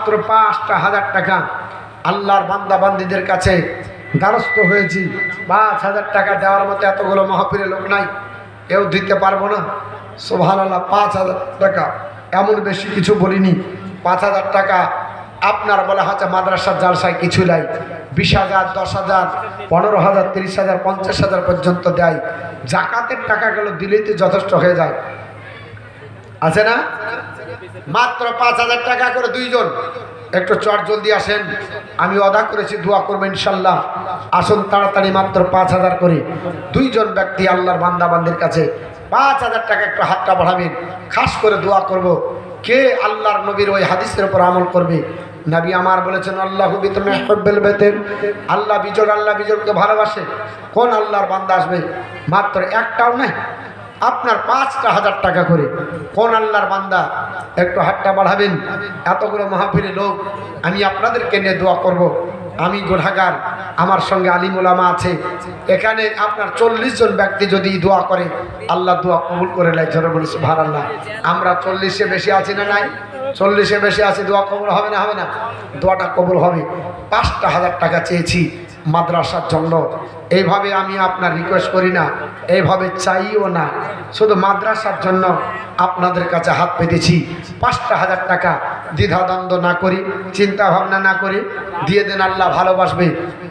মাত্র ৫,০০০ টাকা আল্লাহর বান্দা বান্দীদের কাছে দ্বারস্থ হয়েছি। ৫,০০০ টাকা দেওয়ার মতো এতগুলো মাহফিলে লোক নাই, কেউ দিতে পারবো না। সুবহানাল্লাহ, ৫,০০০ টাকা এমন বেশি কিছু বলিনি। ৫,০০০ টাকা আপনার বলা হচ্ছে মাদ্রাসার জালসায় কিছু নাই। ২০,০০০, ১০,০০০, ১৫,০০০, ৩০,০০০, ৫০,০০০ পর্যন্ত দেয়। জাকাতের টাকাগুলো দিলেই তো যথেষ্ট হয়ে যায়, আছে না? মাত্র ৫,০০০ টাকা করে দুইজন। একটু চট জলদি আসেন, আমি ওয়াদা করেছি দোয়া করবো ইনশাল্লাহ। আসুন তাড়াতাড়ি, মাত্র ৫,০০০ করে দুইজন ব্যক্তি আল্লাহর বান্দা বান্দির কাছে ৫,০০০ টাকা। একটু হাতটা বাড়াবেন, খাস করে দোয়া করব। কে আল্লাহর নবীর ওই হাদিসের উপর আমল করবে? নবী আমার বলেছেন আল্লাহু বিতুল বেতেন, আল্লাহ বিজোড়, আল্লাহ বিজোড়কে ভালোবাসে। কোন আল্লাহর বান্দা আসবে? মাত্র একটাও নাই, আপনার ৫,০০০ টাকা করে। কোন আল্লাহর বান্দা? একটু হাতটা বাড়াবেন। এতগুলো মাহফিলে লোক, আমি আপনাদেরকে নিয়ে দোয়া করব। আমি গুনাহগার, আমার সঙ্গে আলিম উলামা আছে। এখানে আপনার ৪০ জন ব্যক্তি যদি দোয়া করে, আল্লাহ দোয়া কবুল করে নেয়। জোরে বলি সুবহানাল্লাহ। আমরা ৪০-এ বেশি আছি না নাই? ৪০-এ বেশি আছি। দোয়া কবুল হবে না? হবে না? দোয়াটা কবুল হবে। ৫,০০০ টাকা চেয়েছি মাদ্রাসার জন্য। এইভাবে আমি আপনার রিকোয়েস্ট করি না, এইভাবে চাইও না, শুধু মাদ্রাসার জন্য আপনাদের কাছে হাত পেতেছি। ৫,০০০ টাকা দ্বিধাদ্বন্দ্ব না করি, চিন্তা ভাবনা না করি দিয়ে দেন। আল্লাহ ভালোবাসবে,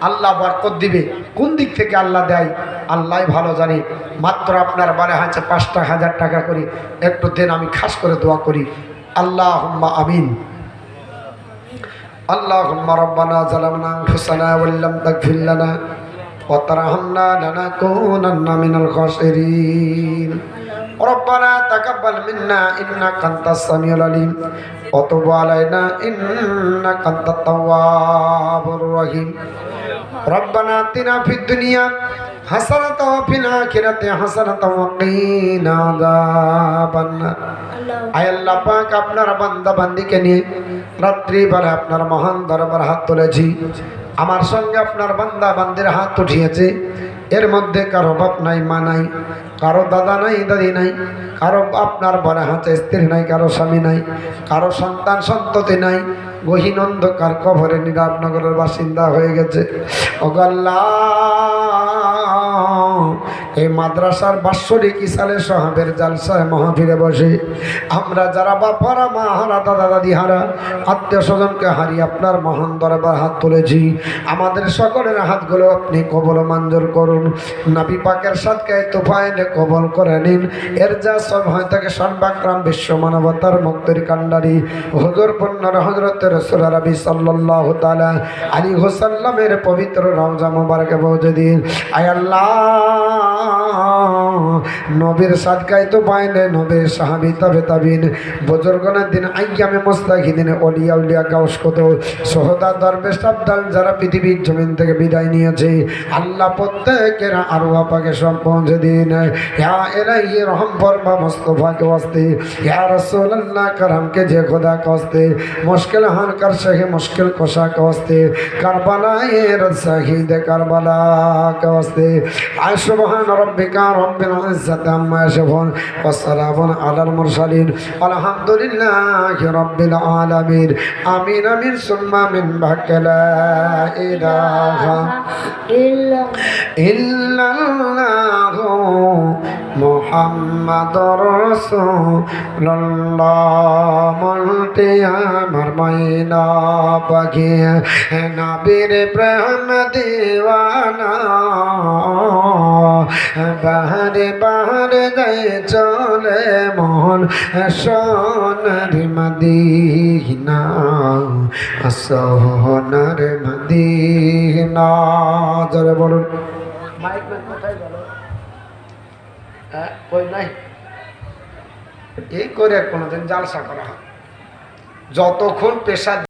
আল্লাহ বরকত দিবে। কোন দিক থেকে আল্লাহ দেয় আল্লাহ ভালো জানে। মাত্র আপনার বারে হাতে ৫,০০০ টাকা করে একটু দেন, আমি খাস করে দোয়া করি। আল্লাহুম্মা আমিন। اللهم ربنا ظلمنا أنفسنا وإن لم تغفر لنا وترحمنا لنكونن من الخاسرين ربنا تقبل منا إنك أنت السميع العليم وتب علينا إنك أنت التواب الرحيم ربنا آتنا في الدنيا حسنة وفي الآخرة حسنة وقنا عذاب النار। আয় আল্লাহ পাক, আপনার বান্দা বান্দিকে নিয়ে রাত্রি বেলা আপনার মহান দরবার হাত তুলেছি। আমার সঙ্গে আপনার বান্দা বান্দির হাত উঠিয়েছে। এর মধ্যে কারো বাপ নাই, মা নাই, কারো দাদা নাই, দাদি নাই, কারো আপনার বড় হাতে স্ত্রী নাই, কারো স্বামী নাই, কারো সন্তান সন্ততি নাই। গহীন অন্ধকার কবরে নীরবনগরের বাসিন্দা হয়ে গেছে। ও আল্লাহ, এই মাদ্রাসার বাৎসরিক ইসালে সাহাবের জালসায় মাহফিলে বসে আমরা যারা বাপারা, মা হারা, দাদা দাদি হারা, আত্মীয় স্বজনকে হারিয়ে আপনার মহান দরবার হাত তুলেছি। আমাদের সকলের হাতগুলো আপনি কবল মঞ্জুর করুন। নবী পাকের সাদকায়ে তোফায়েলে কবল করে নিন। এর যা সব হয় তাকে সর্বাগ্রাম বিশ্ব মানবতার মুক্তির কান্ডারি হুজুর পূর্ণর হযরত রাসূল আরবি সাল্লাল্লাহু তাআলা আলাইহি ওয়াসাল্লামের পবিত্র রওজা মুবারকে পৌঁছে দিন। আয় আল্লাহ, নবীর সাদকায়ে তোফায়েলে, নবীর সাহাবী, তাবে তাবিন, বুজুর্গানের দিন, আইয়ামে মুস্তাহিদিন, ওলিয়া উলিয়া, গাউস কুতুব, সুহাদা, দরবেশ, আবদাল যারা পৃথিবীর জমিন থেকে বিদায় নিয়েছে, আল্লাহ প্রত্যেকের আরওয়াহ পাকে সব পৌঁছে দিন। ইয়া ইলাহি রহম ফরমা মুস্তাফা के वास्ते, या रसूल अल्लाह करम के जे खुदा के वास्ते, मुश्किल हाल कर सके मुश्किल कुशा के वास्ते, करबला ये रद शहीद करबला के वास्ते। आय सुबहान रब्बिका रब्बिल इज्जति अम्मा यसिफून व सलामुन अलल मुरसलीन अल्हम्दुलिल्लाहि रब्बिल आलामीन। आमीन आमीन सुम्मा आमीन। ला इलाहा इल्लल्लाह मुहम्मदुर রাসূলুল্লাহ। মনতে আমার ময়না পাখি, নবীর প্রেম দিওয়ানা, বাহারে বাহারে গায়ে চলে মন সোনার মদিনা, সোনার মদিনা। জোরে বলুন। মাইক কোথায় গেল? কই নাই? এই করে কোনোদিন জালসা করা হয়, যতক্ষণ পেশা